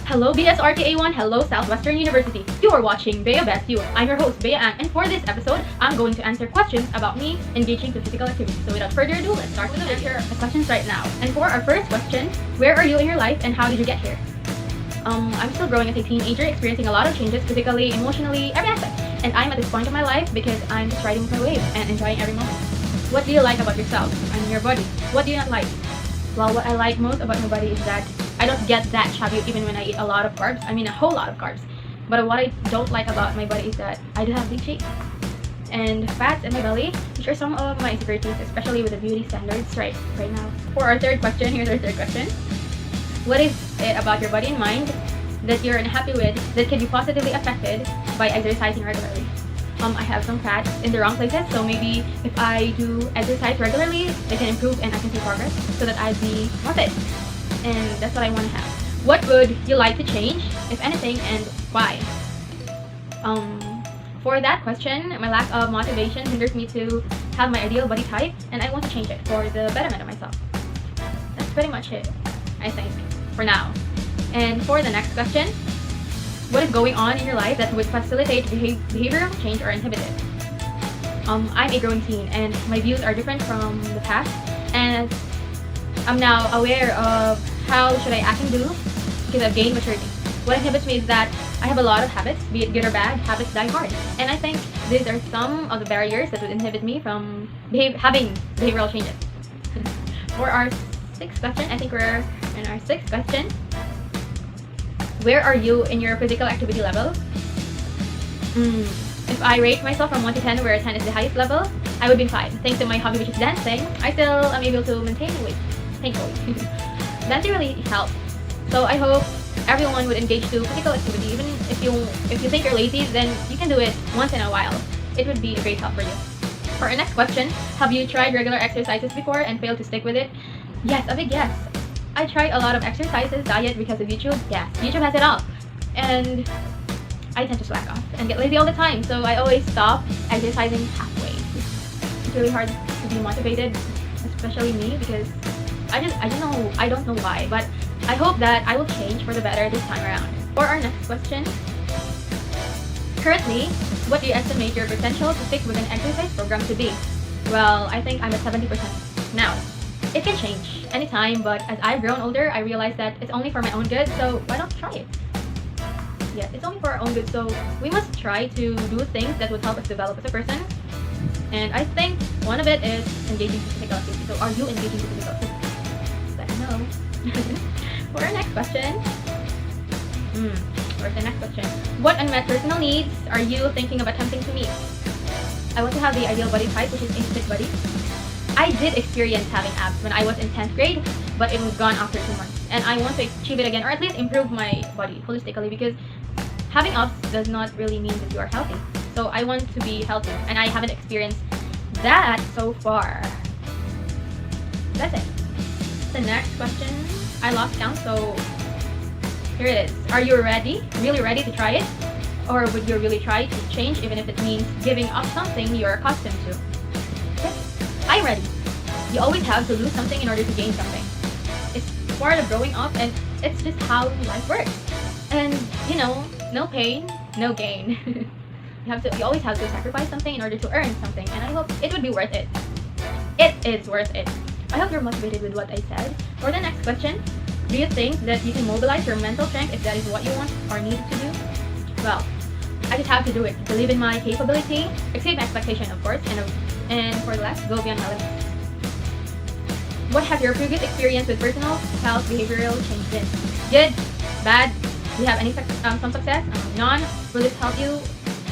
Hello BSRTE 1, hello Southwestern University. You are watching BEABestyou. I'm your host Bea Ang, and for this episode, I'm going to answer questions about me engaging to physical activity. So without further ado, let's start with the answer the questions right now. And for our first question, where are you in your life and how did you get here? I'm still growing as a teenager, experiencing a lot of changes physically, emotionally, every aspect. And I'm at this point of my life because I'm just riding my wave and enjoying every moment. What do you like about yourself and your body? What do you not like? Well, what I like most about my body is that I don't get that chubby even when I eat a lot of carbs. I mean a whole lot of carbs. But what I don't like about my body is that I do have big cheeks and fats in my belly, which are some of my insecurities, especially with the beauty standards right now. For our third question, here's our third question. What is it about your body and mind that you're unhappy with that can be positively affected by exercising regularly? I have some fat in the wrong places, so maybe if I do exercise regularly, they can improve and I can see progress so that I'd be more fit. And that's what I want to have. What would you like to change, if anything, and why? For that question, my lack of motivation hinders me to have my ideal body type, and I want to change it for the betterment of myself. That's pretty much it, I think, for now. And for the next question, what is going on in your life that would facilitate behavioral change or inhibit it? I'm a growing teen, and my views are different from the past, and I'm now aware of how should I act and do because I've gained maturity. What inhibits me is that I have a lot of habits, be it good or bad, habits die hard. And I think these are some of the barriers that would inhibit me from having behavioral changes. For our sixth question, I think we're in our sixth question. Where are you in your physical activity level? If I rate myself from 1 to 10, where 10 is the highest level, I would be 5. Thanks to my hobby, which is dancing, I still am able to maintain weight, thankfully. Dancing really helps. So I hope everyone would engage to physical activity. Even if you think you're lazy, then you can do it once in a while. It would be a great help for you. For our next question, have you tried regular exercises before and failed to stick with it? Yes, a big yes. I tried a lot of exercises, diet because of YouTube. Yes, YouTube has it all. And I tend to slack off and get lazy all the time, so I always stop exercising halfway. It's really hard to be motivated, especially me, because I don't know why, but I hope that I will change for the better this time around. For our next question, currently, what do you estimate your potential to stick with an exercise program to be? Well, I think I'm at 70% now. It can change anytime, but as I've grown older, I realized that it's only for my own good, so why not try it? Yeah, it's only for our own good, so we must try to do things that would help us develop as a person. And I think one of it is engaging in physical activity. So are you engaging in physical activity? Let me know. For our next question, where's the next question? What unmet personal needs are you thinking of attempting to meet? I want to have the ideal body type, which is a fit body. I did experience having abs when I was in 10th grade, but it was gone after 2 months. And I want to achieve it again, or at least improve my body holistically, because having abs does not really mean that you are healthy. So I want to be healthy, and I haven't experienced that so far. That's it. The next question, I lost count, so here it is. Are you really ready to try it? Or would you really try to change even if it means giving up something you're accustomed to? Yes, I'm ready. You always have to lose something in order to gain something. It's part of growing up, and it's just how life works. And no pain, no gain. You always have to sacrifice something in order to earn something, and I hope it would be worth it. It is worth it. I hope you're motivated with what I said. For the next question, do you think that you can mobilize your mental strength if that is what you want or need to do? Well, I just have to do it. Believe in my capability, exceed my expectation, of course, and for the last, go beyond my limits. What have your previous experience with personal health behavioral change been? Good? Bad? Do you have any some success? None? Will this help you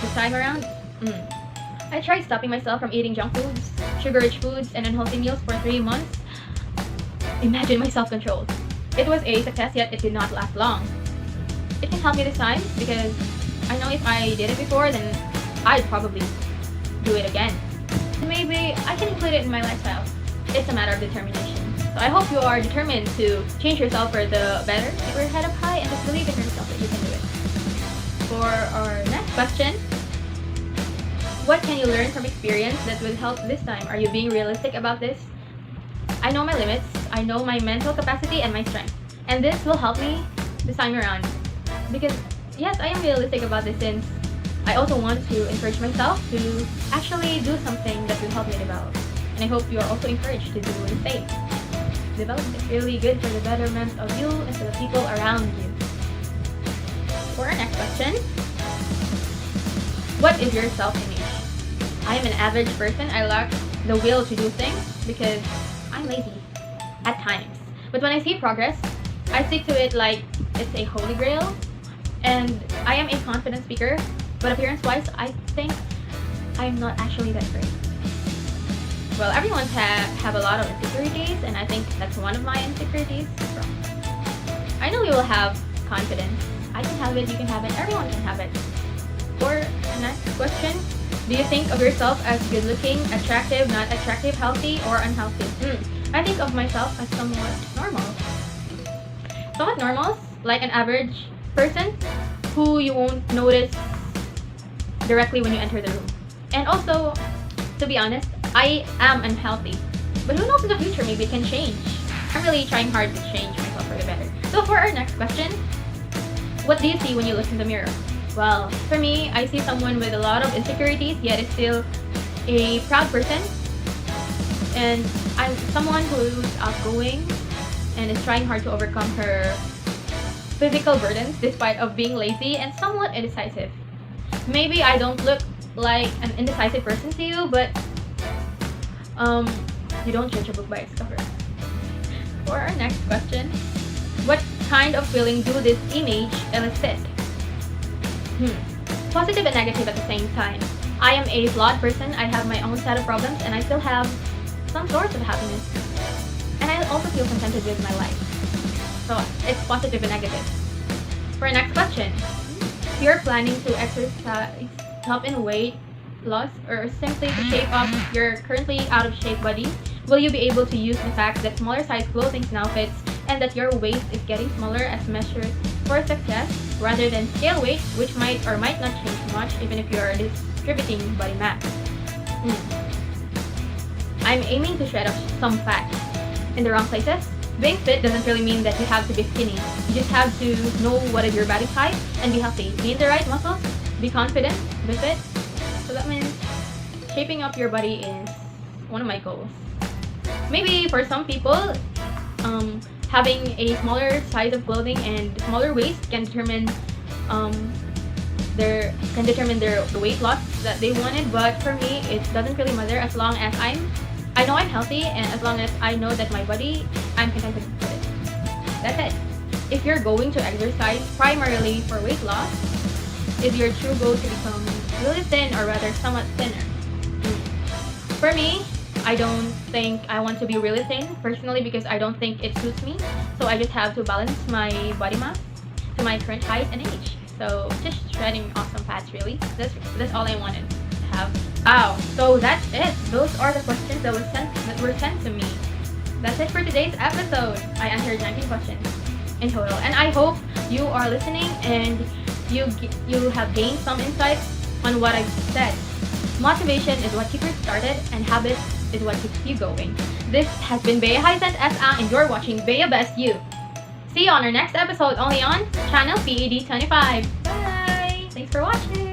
this time around? I tried stopping myself from eating junk foods, sugar-rich foods, and unhealthy meals for 3 months. Imagine my self-control. It was a success, yet it did not last long. It can help me this time because I know if I did it before, then I'd probably do it again. And maybe I can include it in my lifestyle. It's a matter of determination. So I hope you are determined to change yourself for the better. Keep your head up high and just believe in yourself that you can do it. For our next question, what can you learn from experience that will help this time? Are you being realistic about this? I know my limits, I know my mental capacity and my strength, and this will help me this time around. Because yes, I am realistic about this, since I also want to encourage myself to actually do something that will help me develop. And I hope you are also encouraged to do the same. Development is really good for the betterment of you and to the people around you. For our next question, what is your self-image? I am an average person. I lack the will to do things because I'm lazy at times. But when I see progress, I stick to it like it's a holy grail. And I am a confident speaker, but appearance-wise, I think I'm not actually that great. Well, everyone have a lot of insecurities, and I think that's one of my insecurities. I know you will have confidence. I can have it, you can have it, everyone can have it. For the next question, do you think of yourself as good-looking, attractive, not attractive, healthy, or unhealthy? I think of myself as somewhat normal. Somewhat normal, like an average person who you won't notice directly when you enter the room. And also, to be honest, I am unhealthy. But who knows, in the future, maybe it can change. I'm really trying hard to change myself for the better. So for our next question, what do you see when you look in the mirror? Well, for me, I see someone with a lot of insecurities, yet is still a proud person. And I'm someone who's outgoing and is trying hard to overcome her physical burdens despite of being lazy and somewhat indecisive. Maybe I don't look like an indecisive person to you, but you don't judge a book by its cover. For our next question, what kind of feeling do this image elicit? Positive and negative at the same time. I am a flawed person. I have my own set of problems, and I still have some source of happiness. And I also feel contented with my life. So it's positive and negative. For our next question, if you're planning to exercise, help in weight loss, or simply to shape up your currently out of shape body, will you be able to use the fact that smaller size clothing now fits and that your waist is getting smaller as measured for success, rather than scale weight, which might or might not change much even if you are distributing body mass? I'm aiming to shred off some fat in the wrong places. Being fit doesn't really mean that you have to be skinny. You just have to know what is your body type and be healthy. Gain the right muscles, be confident, be fit. So that means shaping up your body is one of my goals. Maybe for some people, having a smaller size of clothing and smaller waist can determine their weight loss that they wanted. But for me, it doesn't really matter as long as I know I'm healthy, and as long as I know that my body, I'm contented with it. That's it. If you're going to exercise primarily for weight loss, is your true goal to become really thin, or rather somewhat thinner? For me, I don't think I want to be really thin personally, because I don't think it suits me. So I just have to balance my body mass to my current height and age. So just shredding off some fats, really. That's all I wanted to have. Wow, so that's it. Those are the questions that were sent to me. That's it for today's episode. I answered 19 questions in total, and I hope you are listening and you have gained some insights on what I've said. Motivation is what keeps you started, and habits is what keeps you going. This has been Bea Hayacinth S Ang, and you're watching BEABestyou. See you on our next episode, only on channel PED25. Bye! Thanks for watching!